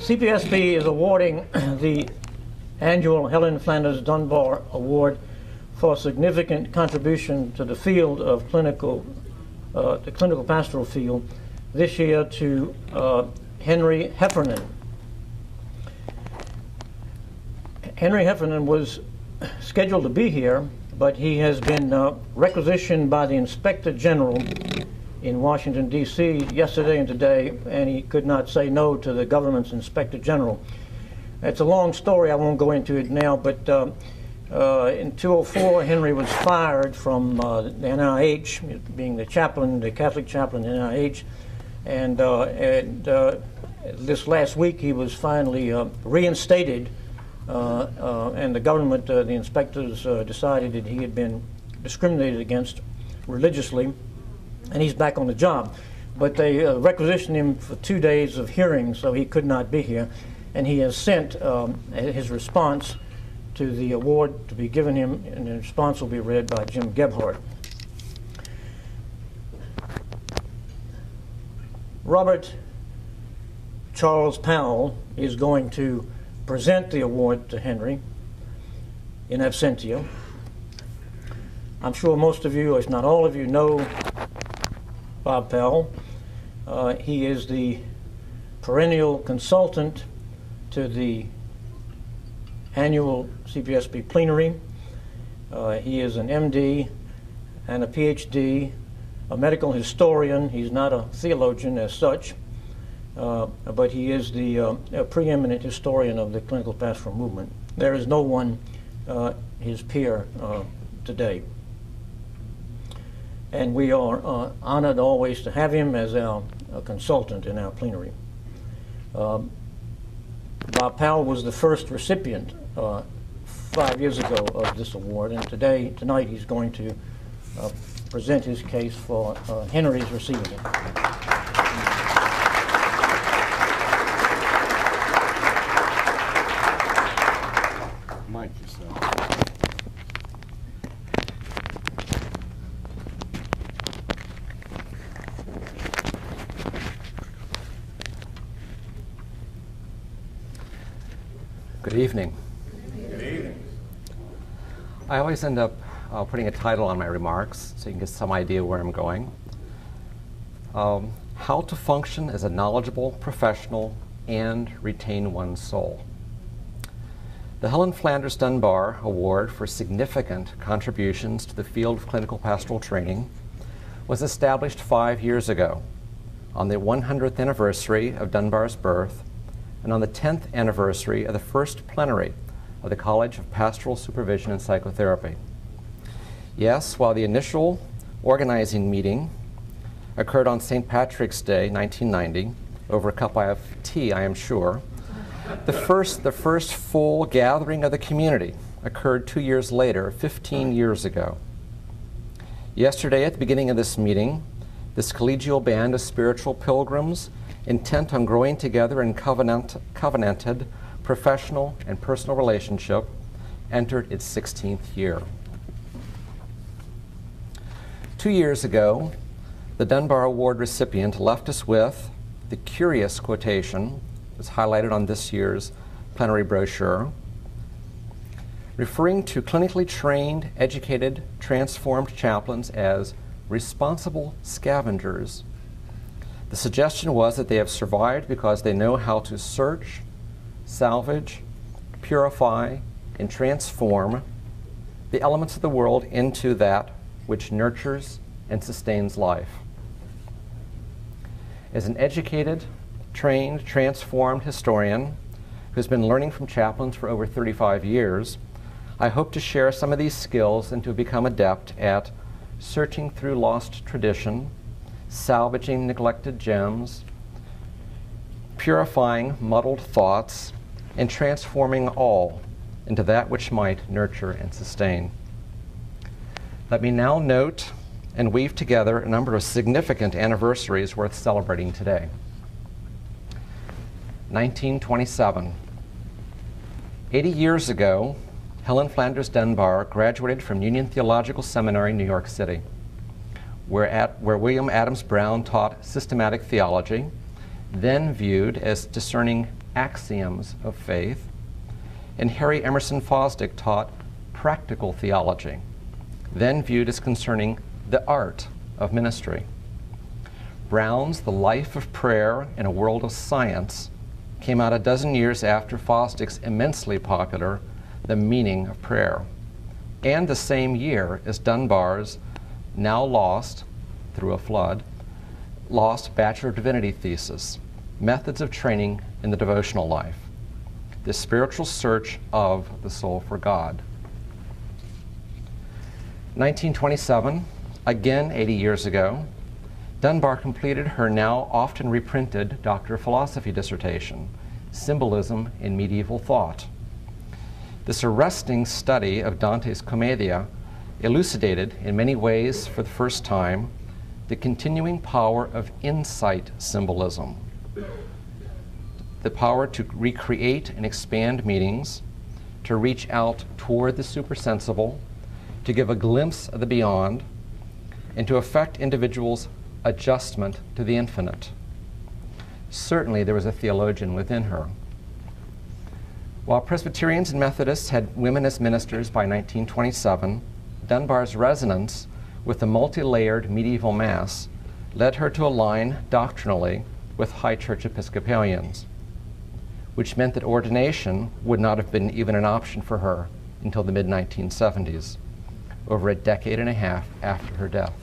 CPSP is awarding the annual Helen Flanders Dunbar Award for significant contribution to the field of the clinical pastoral field this year to Henry Heffernan. Henry Heffernan was scheduled to be here, but he has been requisitioned by the Inspector General in Washington, D.C. yesterday and today, and he could not say no to the government's Inspector General. It's a long story. I won't go into it now, but in 2004, Henry was fired from the NIH, being the chaplain, the Catholic chaplain in NIH, and this last week he was finally reinstated, and the government, the inspectors decided that he had been discriminated against religiously, and he's back on the job. But they requisitioned him for 2 days of hearings, so he could not be here, and he has sent his response to the award to be given him, and the response will be read by Jim Gebhardt. Robert Charles Powell is going to present the award to Henry in absentia. I'm sure most of you, if not all of you, know Bob Powell. He is the perennial consultant to the annual CPSP Plenary. He is an MD and a PhD, a medical historian. He's not a theologian as such, but he is the preeminent historian of the clinical pastoral movement. There is no one his peer today. And we are honored always to have him as our consultant in our plenary. Bob Powell was the first recipient 5 years ago of this award, and tonight he's going to present his case for Henry's receiving it. Mike, yourself. Good evening. Good evening. I always end up putting a title on my remarks so you can get some idea where I'm going. How to function as a knowledgeable professional and retain one's soul. The Helen Flanders Dunbar Award for significant contributions to the field of clinical pastoral training was established 5 years ago on the 100th anniversary of Dunbar's birth and on the 10th anniversary of the first plenary of the College of Pastoral Supervision and Psychotherapy. Yes, while the initial organizing meeting occurred on St. Patrick's Day, 1990, over a cup of tea, I am sure, the first full gathering of the community occurred 2 years later, 15 years ago. Yesterday, at the beginning of this meeting, this collegial band of spiritual pilgrims intent on growing together in covenanted professional and personal relationship entered its 16th year. 2 years ago, the Dunbar Award recipient left us with the curious quotation that's highlighted on this year's plenary brochure, referring to clinically trained, educated, transformed chaplains as responsible scavengers. The suggestion was that they have survived because they know how to search, salvage, purify, and transform the elements of the world into that which nurtures and sustains life. As an educated, trained, transformed historian who's been learning from chaplains for over 35 years, I hope to share some of these skills and to become adept at searching through lost tradition, salvaging neglected gems, purifying muddled thoughts, and transforming all into that which might nurture and sustain. Let me now note and weave together a number of significant anniversaries worth celebrating today. 1927. 80 years ago, Helen Flanders Dunbar graduated from Union Theological Seminary, New York City, where William Adams Brown taught systematic theology, then viewed as discerning axioms of faith, and Harry Emerson Fosdick taught practical theology, then viewed as concerning the art of ministry. Brown's The Life of Prayer in a World of Science came out a dozen years after Fosdick's immensely popular The Meaning of Prayer, and the same year as Dunbar's now lost, through a flood, lost Bachelor of Divinity thesis, Methods of Training in the Devotional Life, the Spiritual Search of the Soul for God. 1927, again 80 years ago, Dunbar completed her now often reprinted Doctor of Philosophy dissertation, Symbolism in Medieval Thought. This arresting study of Dante's Commedia elucidated in many ways for the first time the continuing power of insight symbolism, the power to recreate and expand meanings, to reach out toward the supersensible, to give a glimpse of the beyond, and to affect individuals' adjustment to the infinite. Certainly there was a theologian within her. While Presbyterians and Methodists had women as ministers by 1927, Dunbar's resonance with the multi-layered medieval Mass led her to align doctrinally with High Church Episcopalians, which meant that ordination would not have been even an option for her until the mid-1970s, over a decade and a half after her death.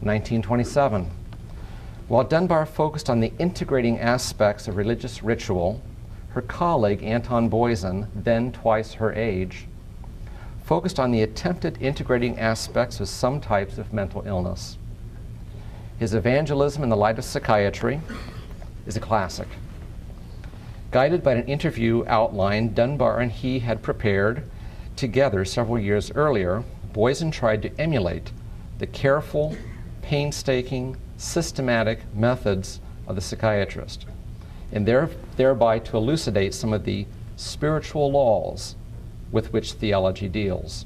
1927. While Dunbar focused on the integrating aspects of religious ritual, her colleague Anton Boysen, then twice her age, focused on the attempted integrating aspects of some types of mental illness. His Evangelism in the Light of Psychiatry is a classic. Guided by an interview outline Dunbar and he had prepared together several years earlier, Boysen tried to emulate the careful, painstaking, systematic methods of the psychiatrist, and thereby to elucidate some of the spiritual laws with which theology deals.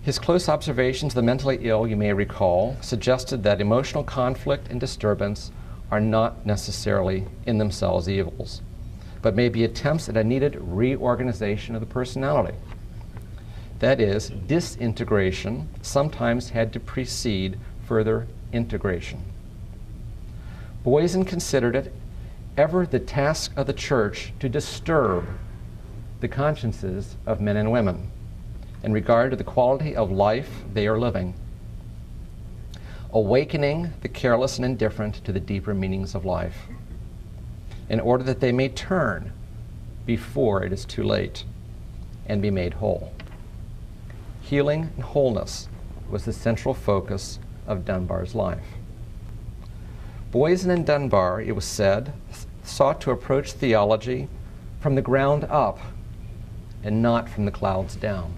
His close observations of the mentally ill, you may recall, suggested that emotional conflict and disturbance are not necessarily in themselves evils, but may be attempts at a needed reorganization of the personality. That is, disintegration sometimes had to precede further integration. Boysen considered it ever the task of the Church to disturb the consciences of men and women in regard to the quality of life they are living, awakening the careless and indifferent to the deeper meanings of life, in order that they may turn before it is too late and be made whole. Healing and wholeness was the central focus of Dunbar's life. Boysen and Dunbar, it was said, sought to approach theology from the ground up and not from the clouds down.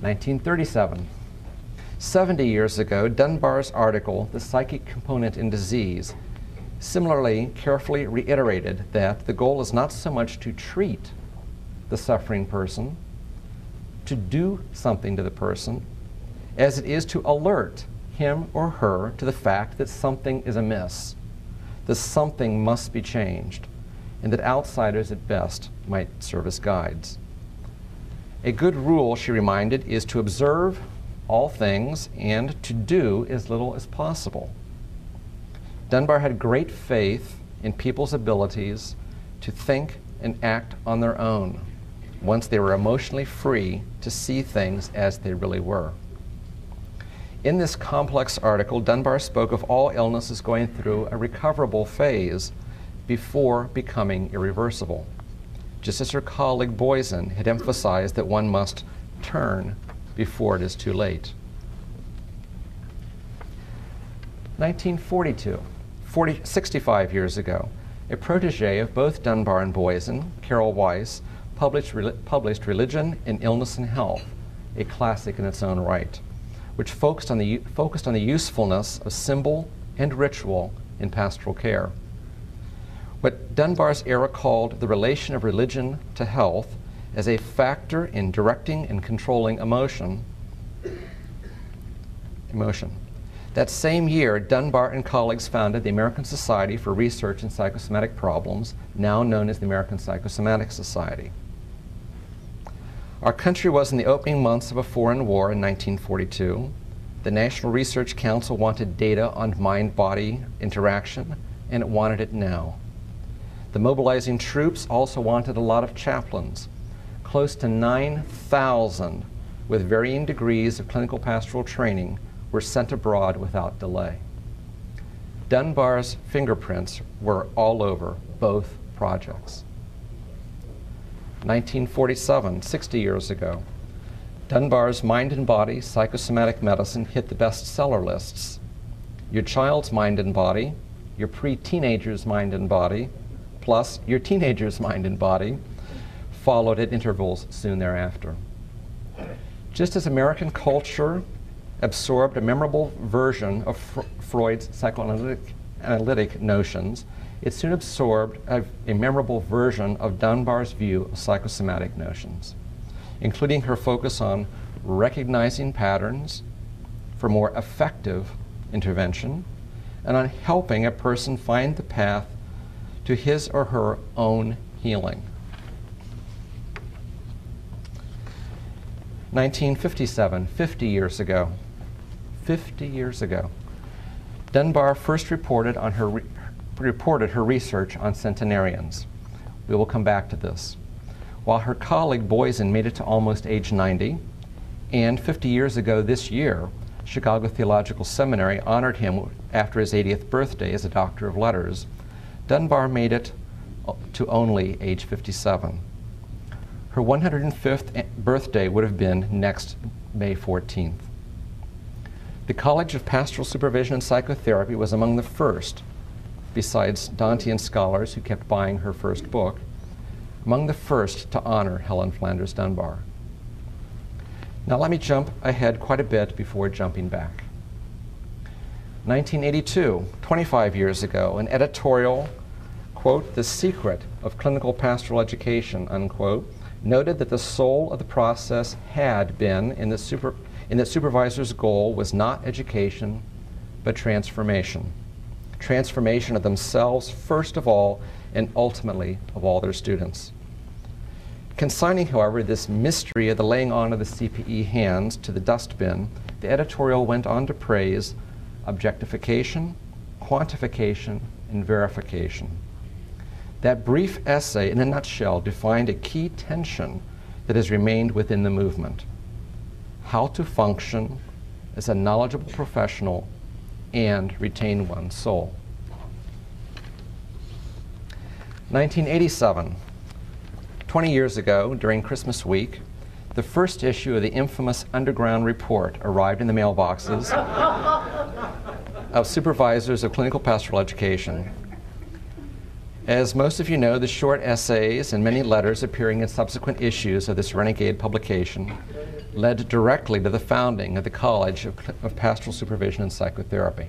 1937. 70 years ago, Dunbar's article, The Psychic Component in Disease, similarly carefully reiterated that the goal is not so much to treat the suffering person, to do something to the person, as it is to alert him or her to the fact that something is amiss, that something must be changed, and that outsiders at best might serve as guides. A good rule, she reminded, is to observe all things and to do as little as possible. Dunbar had great faith in people's abilities to think and act on their own once they were emotionally free to see things as they really were. In this complex article, Dunbar spoke of all illnesses going through a recoverable phase before becoming irreversible, just as her colleague Boysen had emphasized that one must turn before it is too late. 1942, 65 years ago, a protege of both Dunbar and Boysen, Carol Weiss, published Religion in Illness and Health, a classic in its own right, which focused on the usefulness of symbol and ritual in pastoral care. What Dunbar's era called the relation of religion to health as a factor in directing and controlling emotion. That same year, Dunbar and colleagues founded the American Society for Research in Psychosomatic Problems, now known as the American Psychosomatic Society. Our country was in the opening months of a foreign war in 1942. The National Research Council wanted data on mind-body interaction, and it wanted it now. The mobilizing troops also wanted a lot of chaplains. Close to 9,000 with varying degrees of clinical pastoral training were sent abroad without delay. Dunbar's fingerprints were all over both projects. 1947, 60 years ago, Dunbar's Mind and Body Psychosomatic Medicine hit the bestseller lists. Your child's mind and body, your pre-teenager's mind and body, plus your teenager's mind and body, followed at intervals soon thereafter. Just as American culture absorbed a memorable version of Freud's psychoanalytic notions, it soon absorbed a memorable version of Dunbar's view of psychosomatic notions, including her focus on recognizing patterns for more effective intervention and on helping a person find the path to his or her own healing. 1957, 50 years ago, Dunbar first reported her research on centenarians. We will come back to this. While her colleague Boysen made it to almost age 90, and 50 years ago this year, Chicago Theological Seminary honored him after his 80th birthday as a Doctor of Letters, Dunbar made it to only age 57. Her 105th birthday would have been next May 14th. The College of Pastoral Supervision and Psychotherapy was among the first, besides Dantean scholars who kept buying her first book, among the first to honor Helen Flanders Dunbar. Now let me jump ahead quite a bit before jumping back. 1982, 25 years ago, an editorial, quote, "The Secret of Clinical Pastoral Education," unquote, noted that the soul of the process had been in that supervisor's goal was not education, but transformation. Transformation of themselves, first of all, and ultimately of all their students. Consigning, however, this mystery of the laying on of the CPE hands to the dustbin, the editorial went on to praise objectification, quantification, and verification. That brief essay, in a nutshell, defined a key tension that has remained within the movement: how to function as a knowledgeable professional and retain one's soul. 1987, 20 years ago, during Christmas week, the first issue of the infamous Underground Report arrived in the mailboxes of supervisors of clinical pastoral education. As most of you know, the short essays and many letters appearing in subsequent issues of this renegade publication led directly to the founding of the College of Pastoral Supervision and Psychotherapy.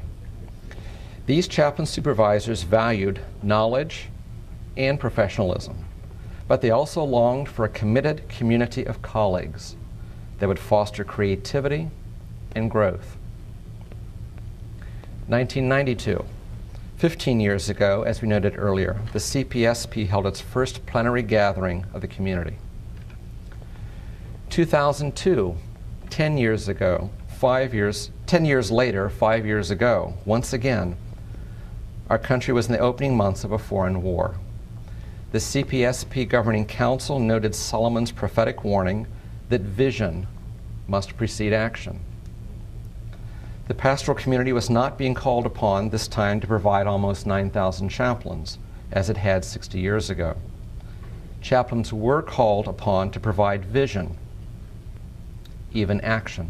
These chaplain supervisors valued knowledge and professionalism, but they also longed for a committed community of colleagues that would foster creativity and growth. 1992. 15 years ago, as we noted earlier, the CPSP held its first plenary gathering of the community. 2002, 10 years ago, 10 years later, 5 years ago, once again, our country was in the opening months of a foreign war. The CPSP Governing Council noted Solomon's prophetic warning that vision must precede action. The pastoral community was not being called upon this time to provide almost 9,000 chaplains, as it had 60 years ago. Chaplains were called upon to provide vision, even action.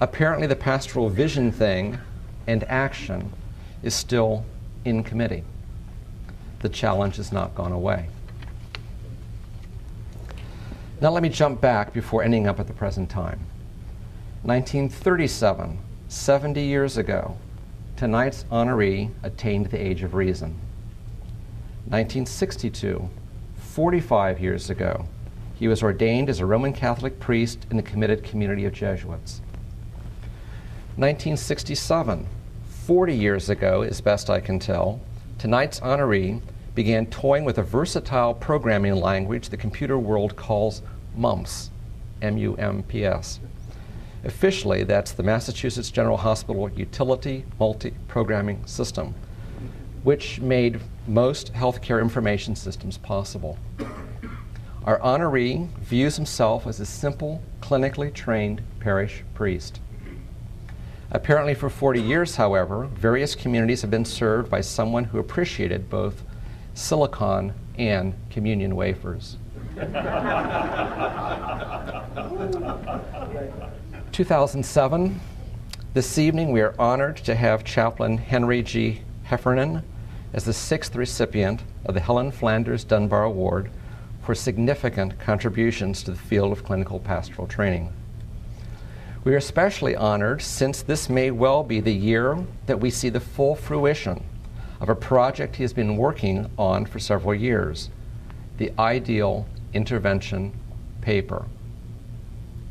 Apparently, the pastoral vision thing and action is still in committee. The challenge has not gone away. Now let me jump back before ending up at the present time. 1937, 70 years ago, tonight's honoree attained the age of reason. 1962, 45 years ago, he was ordained as a Roman Catholic priest in the committed community of Jesuits. 1967, 40 years ago, as best I can tell, tonight's honoree began toying with a versatile programming language the computer world calls MUMPS, M-U-M-P-S. Officially, that's the Massachusetts General Hospital Utility Multi-Programming System, which made most healthcare information systems possible. Our honoree views himself as a simple, clinically trained parish priest. Apparently for 40 years, however, various communities have been served by someone who appreciated both silicon and communion wafers. 2007, this evening we are honored to have Chaplain Henry G. Heffernan as the 6th recipient of the Helen Flanders Dunbar Award for significant contributions to the field of clinical pastoral training. We are especially honored since this may well be the year that we see the full fruition of a project he has been working on for several years, the Ideal Intervention Paper.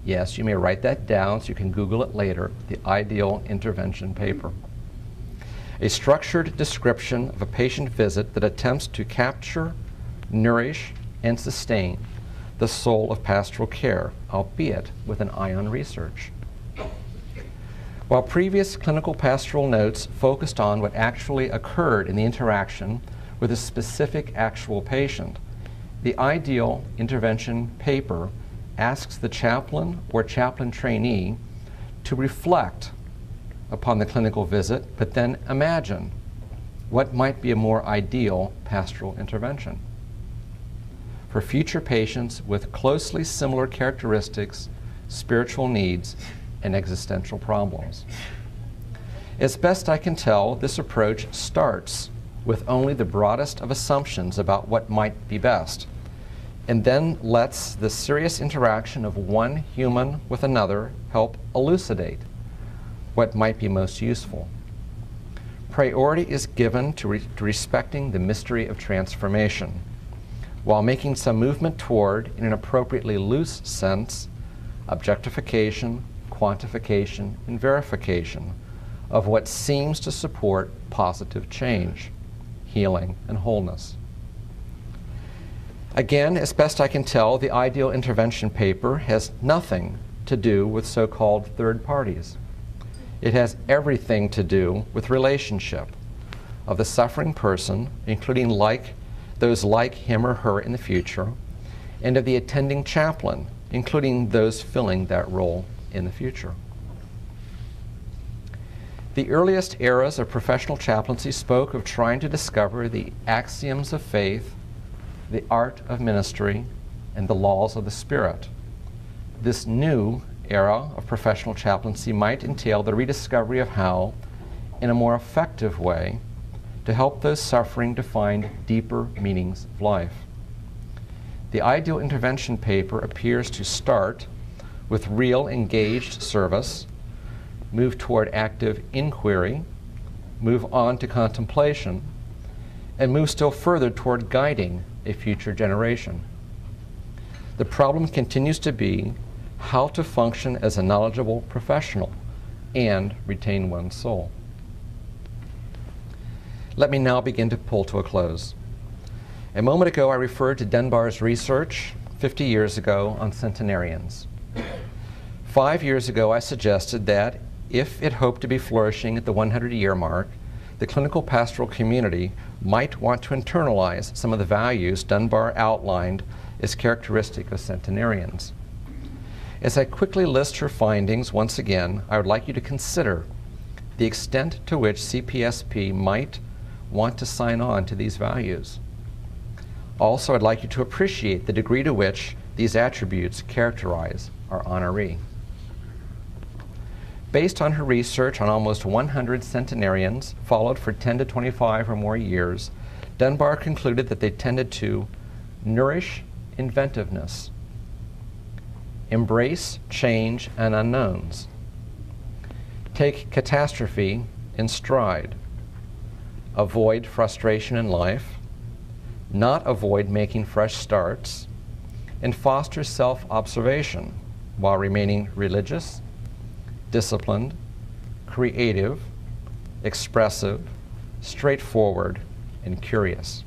Yes, you may write that down so you can Google it later, the Ideal Intervention Paper. A structured description of a patient visit that attempts to capture, nourish, and sustain the soul of pastoral care, albeit with an eye on research. While previous clinical pastoral notes focused on what actually occurred in the interaction with a specific actual patient, the Ideal Intervention Paper asks the chaplain or chaplain trainee to reflect upon the clinical visit, but then imagine what might be a more ideal pastoral intervention for future patients with closely similar characteristics, spiritual needs, and existential problems. As best I can tell, this approach starts with only the broadest of assumptions about what might be best, and then lets the serious interaction of one human with another help elucidate what might be most useful. Priority is given to respecting the mystery of transformation, while making some movement toward, in an appropriately loose sense, objectification, quantification, and verification of what seems to support positive change, healing, and wholeness. Again, as best I can tell, the Ideal Intervention Paper has nothing to do with so-called third parties. It has everything to do with relationship of the suffering person, including those like him or her in the future, and of the attending chaplain, including those filling that role in the future. The earliest eras of professional chaplaincy spoke of trying to discover the axioms of faith, the art of ministry, and the laws of the Spirit. This new era of professional chaplaincy might entail the rediscovery of how, in a more effective way, to help those suffering to find deeper meanings of life. The Ideal Intervention Paper appears to start with real engaged service, move toward active inquiry, move on to contemplation, and move still further toward guiding a future generation. The problem continues to be how to function as a knowledgeable professional and retain one's soul. Let me now begin to pull to a close. A moment ago, I referred to Dunbar's research 50 years ago on centenarians. 5 years ago, I suggested that if it hoped to be flourishing at the 100-year mark, the clinical pastoral community might want to internalize some of the values Dunbar outlined as characteristic of centenarians. As I quickly list her findings once again, I would like you to consider the extent to which CPSP might want to sign on to these values. Also, I'd like you to appreciate the degree to which these attributes characterize our honoree. Based on her research on almost 100 centenarians followed for 10 to 25 or more years, Dunbar concluded that they tended to nourish inventiveness, embrace change and unknowns, take catastrophe in stride, avoid frustration in life, not avoid making fresh starts, and foster self-observation while remaining religious, disciplined, creative, expressive, straightforward, and curious.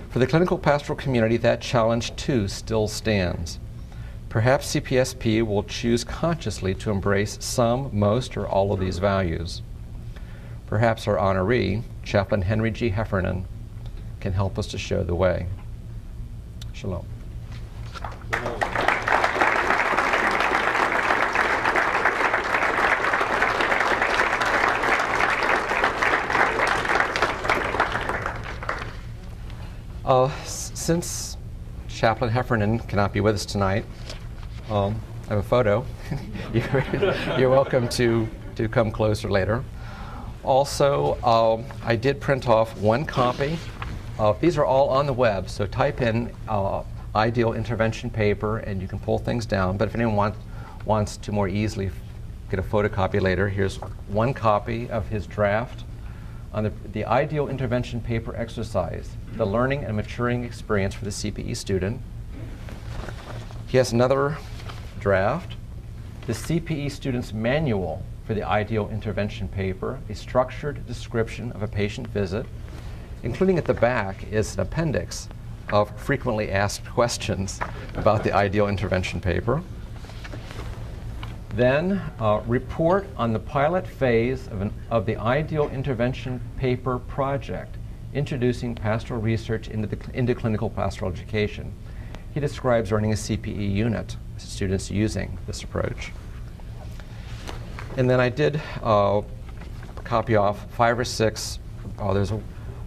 For the clinical pastoral community, that challenge too still stands. Perhaps CPSP will choose consciously to embrace some, most, or all of these values. Perhaps our honoree, Chaplain Henry G. Heffernan, can help us to show the way. Shalom. Since Chaplain Heffernan cannot be with us tonight, I have a photo. You're welcome to come closer later. Also, I did print off one copy. These are all on the web, so type in ideal intervention paper and you can pull things down. But if anyone wants to more easily get a photocopy later, here's one copy of his draft on the ideal intervention paper exercise, the learning and maturing experience for the CPE student. He has another draft, the CPE student's manual for the ideal intervention paper, a structured description of a patient visit. Including at the back is an appendix of frequently asked questions about the ideal intervention paper. Then report on the pilot phase of the ideal intervention paper project, introducing pastoral research into clinical pastoral education. He describes running a CPE unit, students using this approach. And then I did copy off 5 or 6.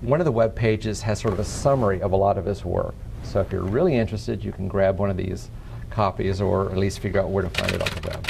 One of the web pages has sort of a summary of a lot of his work. So if you're really interested, you can grab one of these copies or at least figure out where to find it on the web.